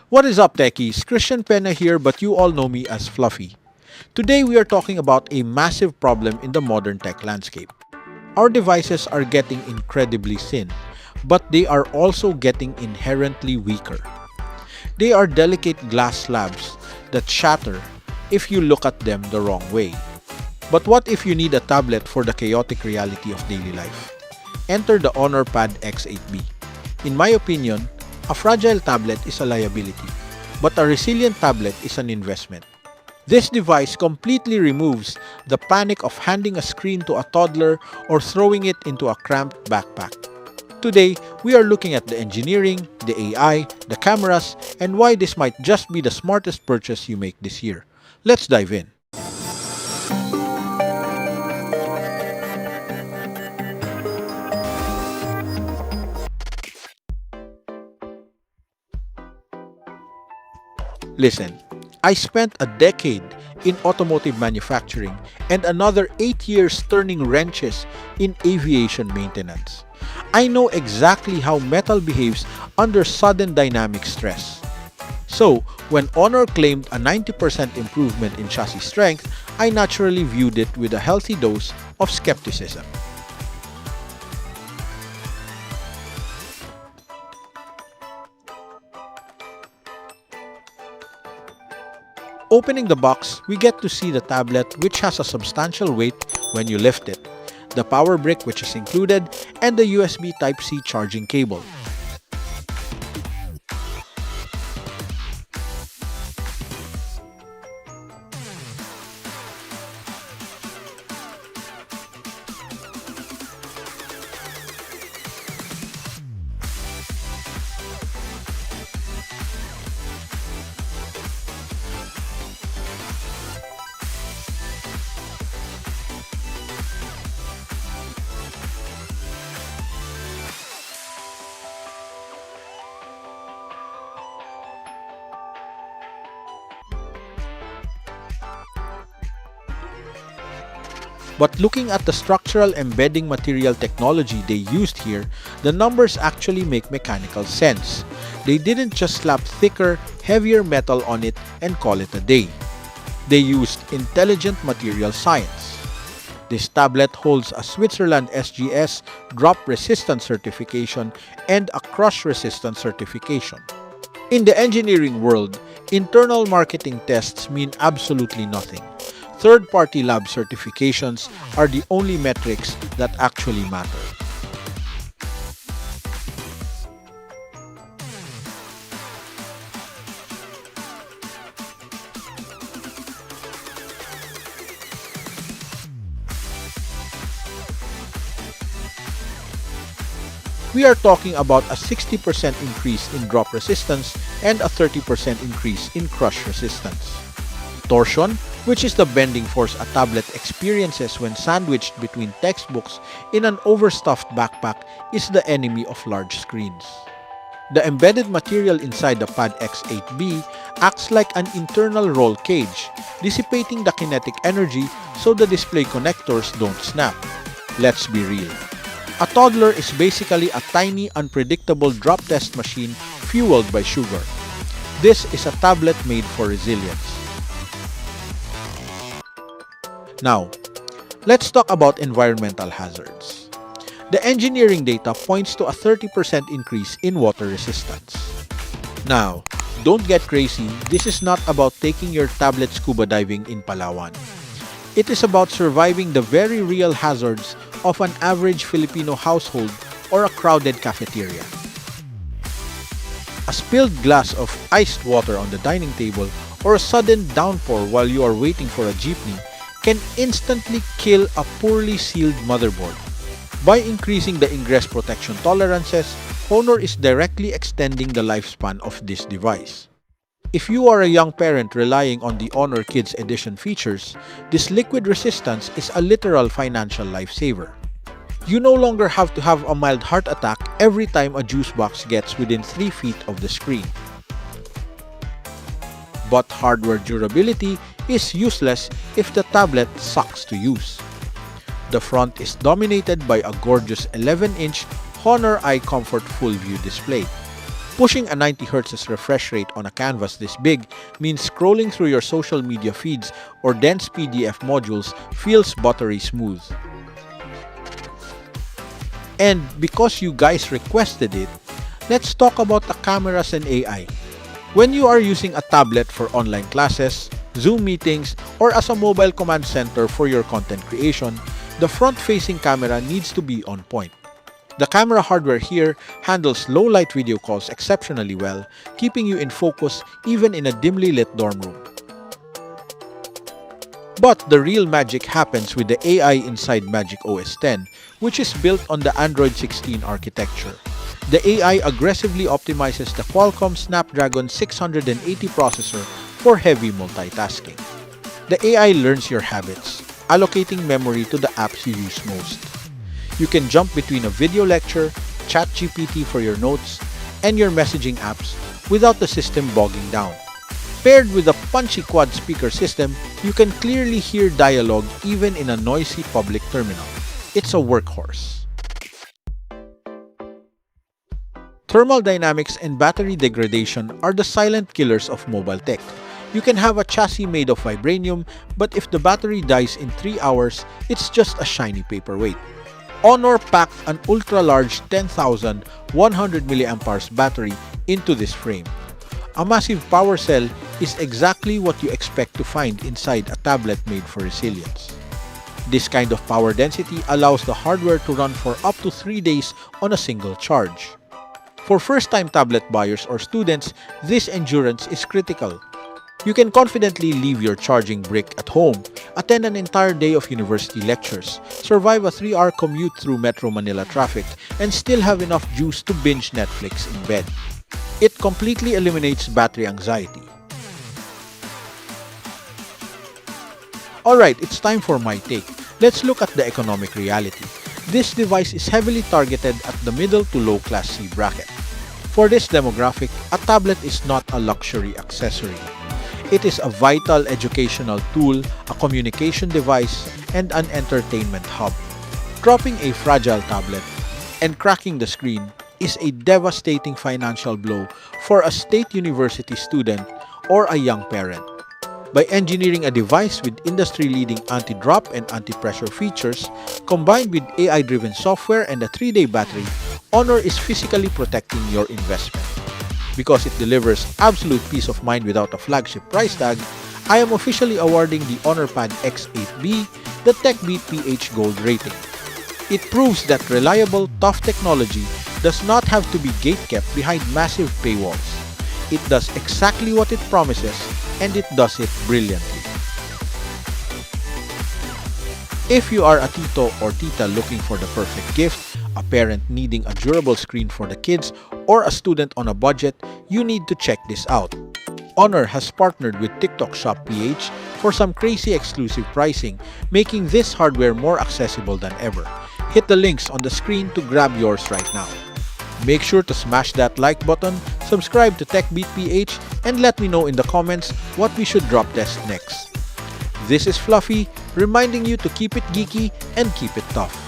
What is up, techies? Christian Pena here, but you all know me as Fluffy. Today we are talking about a massive problem in the modern tech landscape. Our devices are getting incredibly thin, but they are also getting inherently weaker. They are delicate glass slabs that shatter if you look at them the wrong way. But what if you need a tablet for the chaotic reality of daily life? Enter the HONOR Pad X8b. In my opinion, a fragile tablet is a liability, but a resilient tablet is an investment. This device completely removes the panic of handing a screen to a toddler or throwing it into a cramped backpack. Today, we are looking at the engineering, the AI, the cameras, and why this might just be the smartest purchase you make this year. Let's dive in. Listen, I spent a decade in automotive manufacturing and another 8 years turning wrenches in aviation maintenance. I know exactly how metal behaves under sudden dynamic stress. So, when Honor claimed a 90% improvement in chassis strength, I naturally viewed it with a healthy dose of skepticism. Opening the box, we get to see the tablet, which has a substantial weight when you lift it, the power brick which is included, and the USB Type-C charging cable. But looking at the structural embedding material technology they used here, the numbers actually make mechanical sense. They didn't just slap thicker, heavier metal on it and call it a day. They used intelligent material science. This tablet holds a Switzerland SGS drop resistance certification and a crush resistance certification. In the engineering world, internal marketing tests mean absolutely nothing. Third-party lab certifications are the only metrics that actually matter. We are talking about a 60% increase in drop resistance and a 30% increase in crush resistance. Torsion, which is the bending force a tablet experiences when sandwiched between textbooks in an overstuffed backpack, is the enemy of large screens. The embedded material inside the Pad X8b acts like an internal roll cage, dissipating the kinetic energy so the display connectors don't snap. Let's be real. A toddler is basically a tiny, unpredictable drop test machine fueled by sugar. This is a tablet made for resilience. Now, let's talk about environmental hazards. The engineering data points to a 30% increase in water resistance. Now, don't get crazy, this is not about taking your tablet scuba diving in Palawan. It is about surviving the very real hazards of an average Filipino household or a crowded cafeteria. A spilled glass of iced water on the dining table or a sudden downpour while you are waiting for a jeepney can instantly kill a poorly sealed motherboard. By increasing the ingress protection tolerances, Honor is directly extending the lifespan of this device. If you are a young parent relying on the Honor Kids Edition features, this liquid resistance is a literal financial lifesaver. You no longer have to have a mild heart attack every time a juice box gets within 3 feet of the screen. But hardware durability is useless if the tablet sucks to use. The front is dominated by a gorgeous 11-inch HONOR Eye Comfort Full View display. Pushing a 90Hz refresh rate on a canvas this big means scrolling through your social media feeds or dense PDF modules feels buttery smooth. And because you guys requested it, let's talk about the cameras and AI. When you are using a tablet for online classes, Zoom meetings, or as a mobile command center for your content creation, the front-facing camera needs to be on point. The camera hardware here handles low-light video calls exceptionally well, keeping you in focus even in a dimly lit dorm room. But the real magic happens with the AI inside MagicOS 10, which is built on the Android 16 architecture. The AI aggressively optimizes the Qualcomm Snapdragon 680 processor for heavy multitasking. The AI learns your habits, allocating memory to the apps you use most. You can jump between a video lecture, ChatGPT for your notes, and your messaging apps without the system bogging down. Paired with a punchy quad speaker system, you can clearly hear dialogue even in a noisy public terminal. It's a workhorse. Thermal dynamics and battery degradation are the silent killers of mobile tech. You can have a chassis made of vibranium, but if the battery dies in 3 hours, it's just a shiny paperweight. HONOR packed an ultra-large 10,100 mAh battery into this frame. A massive power cell is exactly what you expect to find inside a tablet made for resilience. This kind of power density allows the hardware to run for up to 3 days on a single charge. For first-time tablet buyers or students, this endurance is critical. You can confidently leave your charging brick at home, attend an entire day of university lectures, survive a 3-hour commute through Metro Manila traffic, and still have enough juice to binge Netflix in bed. It completely eliminates battery anxiety. Alright, it's time for my take. Let's look at the economic reality. This device is heavily targeted at the middle to low class C bracket. For this demographic, a tablet is not a luxury accessory. It is a vital educational tool, a communication device, and an entertainment hub. Dropping a fragile tablet and cracking the screen is a devastating financial blow for a state university student or a young parent. By engineering a device with industry-leading anti-drop and anti-pressure features, combined with AI-driven software and a 3-day battery, HONOR is physically protecting your investment. Because it delivers absolute peace of mind without a flagship price tag, I am officially awarding the HONOR Pad X8b the TechBeatPH Gold Rating. It proves that reliable, tough technology does not have to be gatekept behind massive paywalls. It does exactly what it promises, and it does it brilliantly. If you are a tito or tita looking for the perfect gift, a parent needing a durable screen for the kids, or a student on a budget, you need to check this out. HONOR has partnered with TikTok Shop PH for some crazy exclusive pricing, making this hardware more accessible than ever. Hit the links on the screen to grab yours right now. Make sure to smash that like button, subscribe to TechBeatPH, and let me know in the comments what we should drop test next. This is Fluffy, reminding you to keep it geeky and keep it tough.